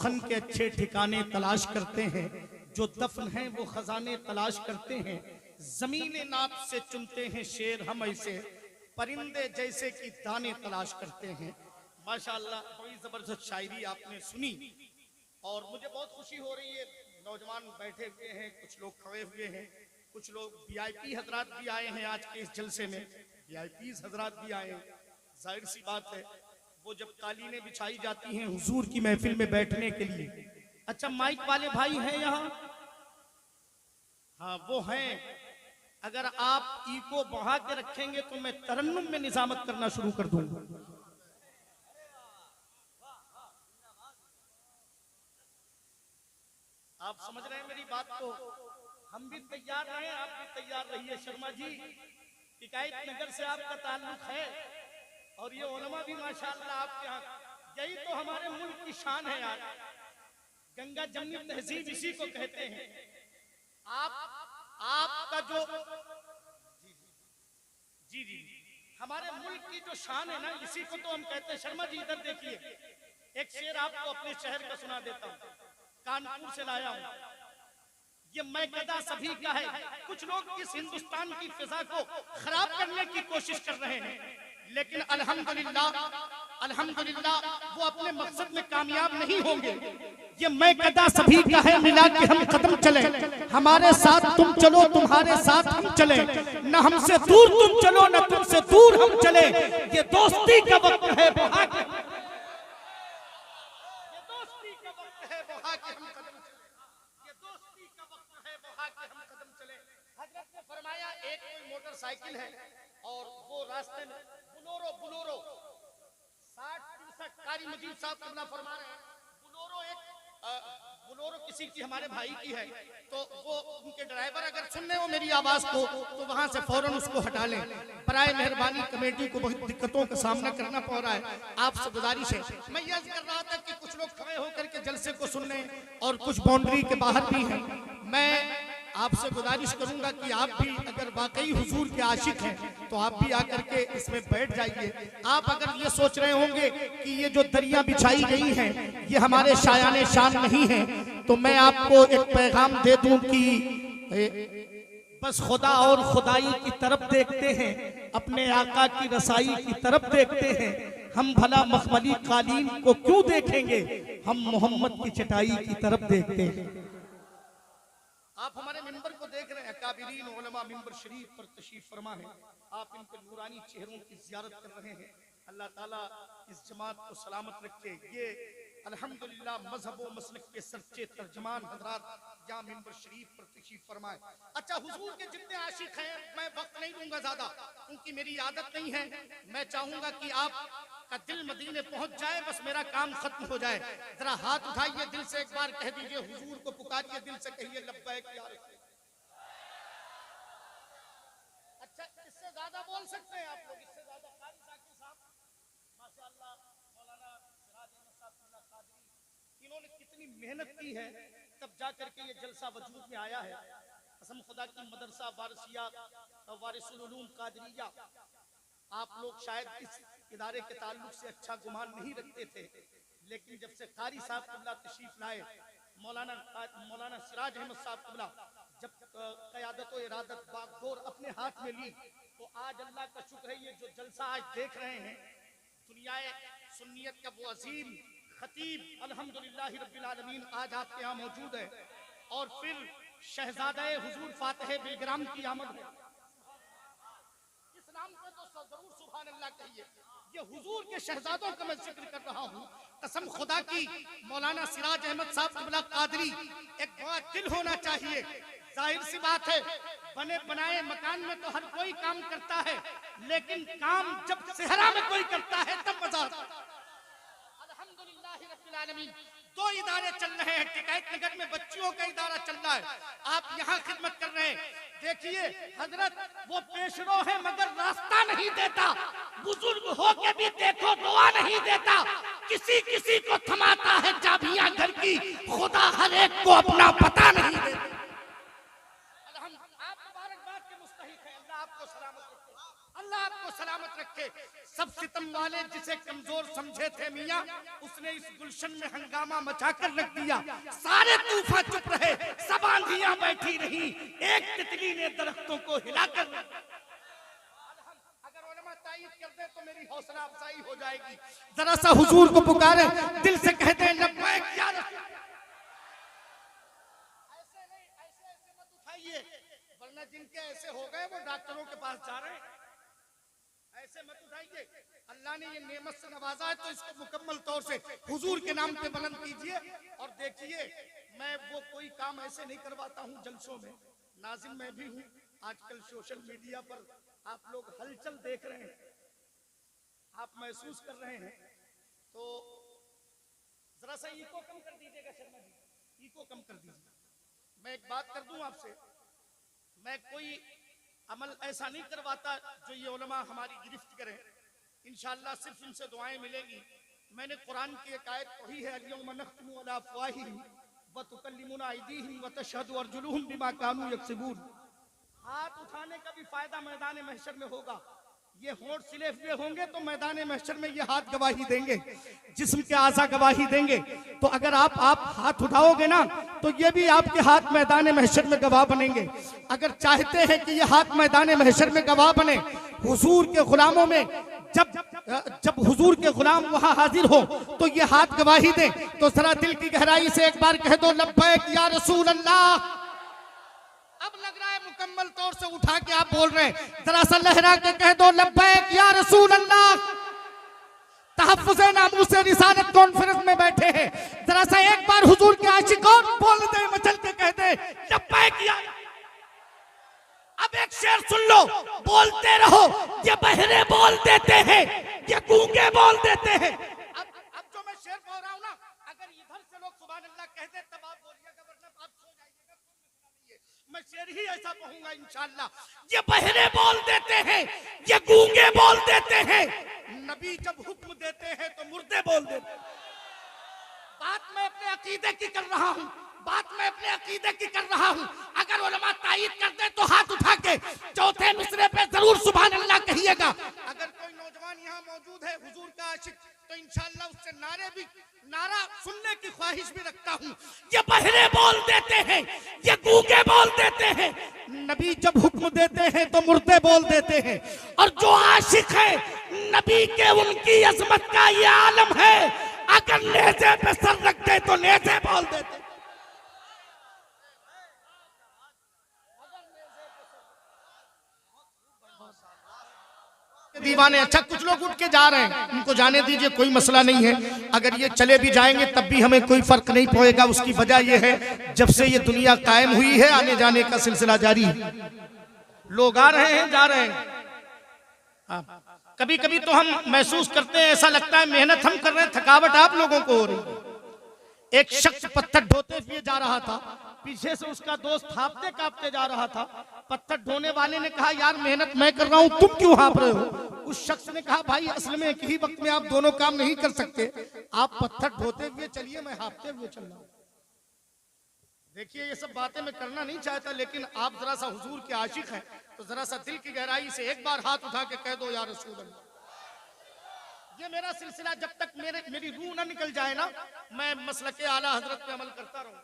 सुखन के अच्छे ठिकाने तलाश करते हैं, जो दफन हैं वो खजाने तलाश करते हैं। जमीन नाप से चुनते हैं शेर हम ऐसे, परिंदे जैसे कि दाने तलाश करते हैं। माशाअल्लाह, बड़ी जबरदस्त शायरी आपने सुनी और मुझे बहुत खुशी हो रही है। नौजवान बैठे हुए हैं, कुछ लोग खड़े हुए हैं, कुछ लोग वीआईपी हजरात भी आए हैं। आज के इस जलसे में वीआईपी हजरात भी आए हैं। जाहिर सी बात है, वो जब कालीनें बिछाई जाती हैं हुजूर की महफिल में बैठने के लिए। अच्छा, माइक वाले भाई हैं यहाँ? हाँ, वो हैं। अगर आप इको बढ़ा के रखेंगे तो मैं तरन्नुम में निजामत करना शुरू कर दूंगा। आप समझ रहे हैं मेरी बात को? हम भी तैयार हैं, आप भी तैयार रहिए। शर्मा जी, टिकायत नगर से आपका ताल्लुक है और ये उलमा भी माशाअल्लाह आपके यहाँ। यही तो हमारे मुल्क की शान है यार। गंगा जमनी तहजीब इसी को कहते हैं। आपका जो जी हमारे मुल्क की जो शान है ना, इसी को तो हम कहते हैं। शर्मा जी इधर देखिए, एक शेर आपको अपने शहर का सुना देता हूँ, कानपुर से लाया हूँ। ये मैं कदा सभी का है। कुछ लोग इस हिंदुस्तान की फिजा को खराब करने की कोशिश कर रहे हैं, लेकिन अल्हम्दुलिल्लाह वो अपने मकसद में कामयाब नहीं होंगे। ये मैं कदा सभी का है, मिला के हम कदम चले, हमारे साथ तुम चलो, तुम्हारे साथ हम चले, न हमसे दूर तुम चलो, न तुमसे दूर हम चले। ये दोस्ती का वक्त है, वहां के दोस्ती का वक्त है, वहां के हम कदम चले। ये दोस्ती का वक्त है, वहां के हम कदम चले। हजरत ने फरमाया, एक कोई मोटरसाइकिल है और वो रास्ते में बुलोरो 60-63 कारी मजीद साहब कमला फरमा रहे हैं। बुलोरो किसी की हमारे भाई की है, तो वो उनके ड्राइवर अगर सुन रहे हो मेरी आवाज को तो वहां से फौरन उसको हटा लें। बराए मेहरबानी, कमेटी को बहुत दिक्कतों का सामना करना पड़ रहा है, आपसे गुजारिश है। मैं ये अर्ज कर रहा था कि कुछ लोग खड़े होकर के जलसे को सुन रहे हैं और कुछ बाउंड्री के बाहर भी हैं। मैं आपसे गुजारिश करूंगा कि आप भी अगर वाकई हुजूर के आशिक हैं तो आप भी आकर के इसमें बैठ जाइए। आप अगर ये सोच रहे होंगे कि ये जो दरिया बिछाई गई हैं ये हमारे शायाने शान नहीं है, तो मैं आपको एक पैगाम दे दूं कि बस खुदा और खुदाई की तरफ देखते हैं, अपने आका की रसाई की तरफ देखते हैं। हम भला मखमली कालीन को क्यों देखेंगे, हम मोहम्मद की चटाई की तरफ देखते हैं। आप हमारे मिंबर को देख रहे हैं, काबिरीन उलमा मिंबर शरीफ पर तशरीफ फरमा है। आप इनके नूरानी चेहरों की ज़ियारत कर रहे हैं। अल्लाह ताला इस जमात को सलामत रखे। ये अल्हम्दुलिल्लाह मजहब व मसलक के सच्चे तर्जमान हजरात यहाँ मिंबर शरीफ पर तशरीफ फरमाए। अच्छा, हुजूर के जितने आशिक हैं, मैं वक्त नहीं दूंगा ज्यादा क्योंकि मेरी आदत नहीं है। मैं चाहूंगा कि आप का दिल मदीने पहुंच जाए, बस मेरा काम खत्म हो जाए। जरा हाथ उठाइए, दिल से एक बार कह दीजिए, हुजूर को पुकारिए, दिल से कहिए लब्बैक या रसूल। अच्छा, इससे ज्यादा बोल सकते हैं आप लोग, इससे ज्यादा? कारी साकिब साहब माशाअल्लाह, मौलाना सिराज अहमद साहब कादरी, इन्होंने कितनी मेहनत की है तब जा करके ये जलसा वजूद में आया है। कसम खुदा की, मदरसा वारिसिया वारिसुल उलूम कादरिया, आप लोग शायद इस इदारे के ताल्लुक से अच्छा गुमान नहीं रखते थे, लेकिन जब से कारी साहब क़िबला तशरीफ लाए, मौलाना सिराज अहमद साहब क़िबला जब क़यादत व इरादत बागडोर अपने हाथ में ली, तो आज अल्लाह का शुक्र है, ये जो जलसा आज देख रहे हैं, दुनियाए सुन्नियत का वो अजीम खतीब अल्हम्दुलिल्लाह रब्बिल आलमीन आज आपके यहाँ मौजूद है। और फिर शहजादा हुजूर फातिह बिलग्राम की आमद है। इस नाम पे तो जरूर सुभान अल्लाह कहिए। ये हुजूर के शहजादों का मैं जिक्र कर रहा हूँ। कसम खुदा की, मौलाना सिराज अहमद साहब क़िबला कादरी, एक बड़ा दिल होना चाहिए। जाहिर सी बात है, बने बनाए मकान में तो हर कोई काम करता है, लेकिन काम जब सेहरा में कोई करता है तब मजा आता है। अल्हम्दुलिल्लाह रब्बिल आलमीन, 2 इदारे चल रहे हैं। टिकायत नगर में बच्चियों का इदारा चल रहा है, आप यहाँ खिदमत कर रहे हैं। देखिए हजरत, वो पेशरो है मगर रास्ता नहीं देता, बुजुर्ग हो के भी देखो दुआ नहीं देता, किसी किसी को थमाता है चाबियां घर की, खुदा हर एक को अपना पता नहीं देता। आप मुबारकबाद के मुस्तहिक हैं। अल्लाह आपको सलामत रखे, अल्लाह आपको सलामत रखे। सब सितम वाले जिसे कमजोर समझे थे मियां, उसने इस गुलशन में हंगामा मचाकर रख दिया। सारे तूफान चुप रहे, सब आंधियां बैठी रही, एक तितली ने दरख्तों को हिलाकर। अगर उलमा तायीद कर दे तो मेरी हौसला अफजाई हो जाएगी। जरा सा हुजूर को पुकारे, दिल से कहते हैं लब्बैक या रसूल। ऐसे नहीं, ऐसे मत उठाइए, वरना जिनके ऐसे हो गए वो डॉक्टरों के पास जा रहे हैं। ऐसे मत उठाइए, अल्लाह ने ये नेमत से नवाजा है तो इसको मुकम्मल तौर से हुजूर के नाम पे बुलंद कीजिए। और देखिए, मैं वो कोई काम ऐसे नहीं करवाता हूँ जलसों में, नाज़िम मैं भी हूँ। आजकल सोशल मीडिया पर आप लोग हलचल देख रहे हैं, आप महसूस कर रहे हैं, तो जरा सा इको कम कर दीजिएगा शर्मा जी, इको कम कर दीजिए। मैं एक बात कर दूं आपसे, मैं कोई अमल ऐसा नहीं करवाता जो ये उलमा हमारी गिरफ्त करें। इंशाअल्लाह सिर्फ इनसे दुआएं मिलेगी। मैंने कुरान की एक आयत पढ़ी है, अल-यौम नख्तिमु अला अफ़वाहिहिम व तुकल्लिमुना अयदीहिम व तशहदु अर्जुलुहुम बिमा कानू यक्सिबून। हाथ उठाने का भी फायदा मैदान महशर में होगा। ये होंठ सिले हुए होंगे तो मैदान महशर में ये हाथ गवाही देंगे, जिस्म के आज़ा गवाही देंगे। तो अगर आप हाथ उठाओगे ना तो ये भी आपके हाथ मैदान महशर में गवाह बनेंगे। अगर चाहते हैं कि ये हाथ मैदान महशर में गवाह बने, हुजूर के गुलामों में जब हुजूर के गुलाम वहां हाजिर हो तो ये हाथ गवाही दें, तो जरा दिल की गहराई से एक बार कह दो लब्बैक या रसूल अल्लाह। अब लग रहा है मुकम्मल तौर से उठा के आप बोल रहे हैं, जरा सा लहरा के कह दो लब्बैक या रसूल अल्लाह। तहफ्फुज़े नामूसे रिसालत कॉन्फ्रेंस में बैठे हैं, जरा सा एक बार हुजूर के आशिकों बोल दे, मचल के कह दे लब्बैक या। अब एक शेर सुन लो, बोलते रहो, ये बहरे बोल देते हैं, ये गूंगे बोल देते हैं। अब जो मैं शेर बोल रहा हूं ना, अगर इधर से लोग सुभान अल्लाह कहते तब आप बोलिएगा, वरना आप सो जाइएगा। मैं शेर ही ऐसा कहूंगा इंशाअल्लाह, ये बहरे बोल देते हैं, ये गूंगे बोल देते हैं, नबी जब हुक्म देते हैं तो मुर्दे बोल देते हैं। बात मैं अपने अकीदे की कर रहा हूं, बात मैं अपने अकीदे की कर रहा हूं। अगर उलमा तायीद कर दे तो हाथ उठा के चौथे मिसरे पे जरूर सुभान अल्लाह कहिएगा। अगर कोई नौजवान यहाँ मौजूद है हुजूर का आशिक, तो इंशाअल्लाह उससे नारा सुनने की ख्वाहिश भी रखता हूँ। ये बहरे बोल देते हैं, ये गूंगे बोल देते हैं, नबी जब हुक्म देते हैं तो मुर्दे बोल देते हैं। और जो आशिक है नबी के, उनकी अजमत का ये आलम है, अगर नेज़े पे सर रख दे तो नेज़े बोल देते। दीवाने। अच्छा, कुछ लोग उठ के जा रहे हैं, उनको जाने दीजिए, कोई मसला नहीं है। अगर ये चले भी जाएंगे तब भी हमें कोई फर्क नहीं पड़ेगा। उसकी वजह यह है, जब से ये दुनिया कायम हुई है आने जाने का सिलसिला जारी। लोग आ रहे हैं, जा रहे हैं। कभी कभी तो हम महसूस करते हैं, ऐसा लगता है मेहनत हम कर रहे हैं, थकावट आप लोगों को हो रही है। एक शख्स पत्थर ढोते हुए जा रहा था, पीछे से उसका दोस्त हाँफते कांपते जा रहा था। पत्थर ढोने वाले ने कहा, यार मेहनत मैं कर रहा हूं, तुम क्यों हाँफ रहे हो? उस शख्स ने कहा, भाई असल में एक ही वक्त में आप दोनों काम नहीं कर सकते, आप पत्थर ढोते हुए चलिए, मैं हाँफते हुए चल रहा हूं। देखिए, ये सब बातें मैं करना नहीं चाहता, लेकिन आप जरा सा हुजूर के आशिक हैं तो जरा सा दिल की गहराई से एक बार हाथ उठा के कह दो या रसूल अल्लाह। ये मेरा सिलसिला जब तक मेरी रूह ना निकल जाए ना, मैं मसलके आला हजरत पे अमल करता रहूं।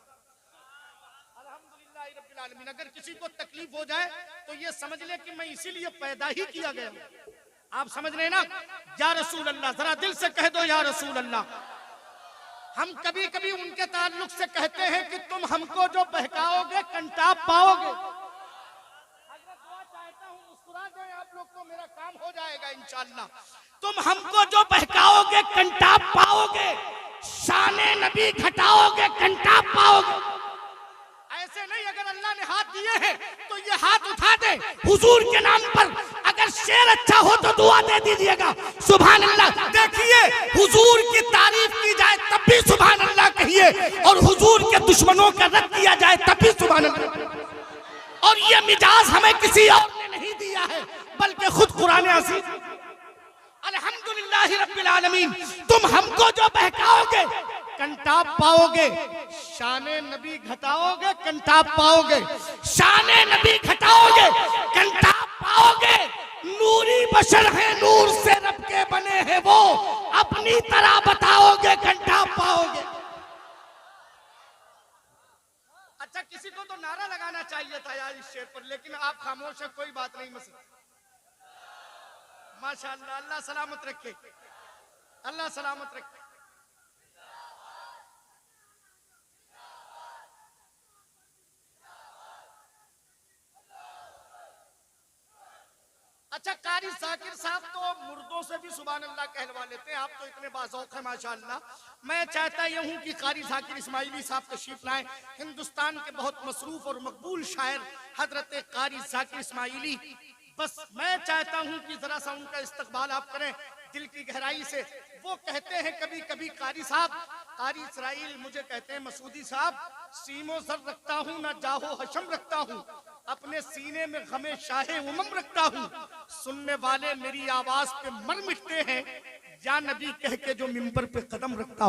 अल्हम्दुलिल्लाह रब्बिल आलमीन। अगर किसी को तकलीफ हो जाए तो ये समझ ले कि मैं इसीलिए पैदा ही किया गया। आप समझ रहे ना? या रसूल अल्लाह, जरा दिल से कह दो या रसूल अल्लाह। हम कभी कभी उनके ताल्लुक से कहते हैं कि तुम हमको जो बहकाओगे कंटाप पाओगे। मुस्कुरा जाए आप लोग तो मेरा काम हो जाएगा इंशाअल्लाह। तुम हमको जो बहकाओगे कंटाप पाओगे, शाने नबी घटाओगे कंटाप पाओगे। ऐसे नहीं, अगर अल्लाह ने हाथ दिए हैं तो ये हाथ उठा दे हुजूर के नाम पर। अगर शेर अच्छा हो तो दुआ दे दीजिएगा, सुभान अल्लाह। देखिए, हुजूर की तारीफ की जाए तब भी सुभान अल्लाह कहिए, और हुजूर के दुश्मनों का रद्द किया जाए तब भी सुभान अल्लाह। और ये मिजाज हमें किसी और ने नहीं दिया है, बल्कि खुद कुरान अज़ीज़। अल्हम्दुलिल्लाह रब्बिल आलमीन। तुम हमको जो बहकाओगे कंटाप पाओगे, शाने नबी घटाओगे कंटाप पाओगे, शाने नबी घटाओगे कंटाप पाओगे, नूरी बशर है, नूर से रब के बने हैं वो, अपनी तरह बताओगे घंटा पाओगे। अच्छा, किसी को तो नारा लगाना चाहिए था यार इस शेर पर, लेकिन आप खामोश है, कोई बात नहीं। मसला माशाअल्लाह, अल्लाह सलामत रखे, अल्लाह सलामत रखे। अच्छा, कारी जाकिर साहब तो मुर्दों से भी सुभान अल्लाह कहलवा लेते हैं, आप तो इतने बाज़ौक़ हैं माशाअल्लाह। मैं चाहता यह हूँ कि कारी जाकिर इस्माइली साहब तशरीफ लाएं। हिंदुस्तान के बहुत मसरूफ और मकबूल शायर हजरत कारी जाकिर इस्माइली, बस मैं चाहता हूँ कि जरा सा उनका इस्तकबाल आप करें दिल की गहराई से। वो कहते हैं कभी कभी कारी साहब, कारी इसराइल मुझे कहते हैं मसूदी साहब, सीमो सर रखता हूँ ना जाहो हशम रखता हूँ, अपने सीने में गमे शाहे उमम रखता हूँ, सुनने वाले मेरी आवाज पे मर मिटते हैं, या नबी कह के जो मिंबर पे कदम रखता हूँ।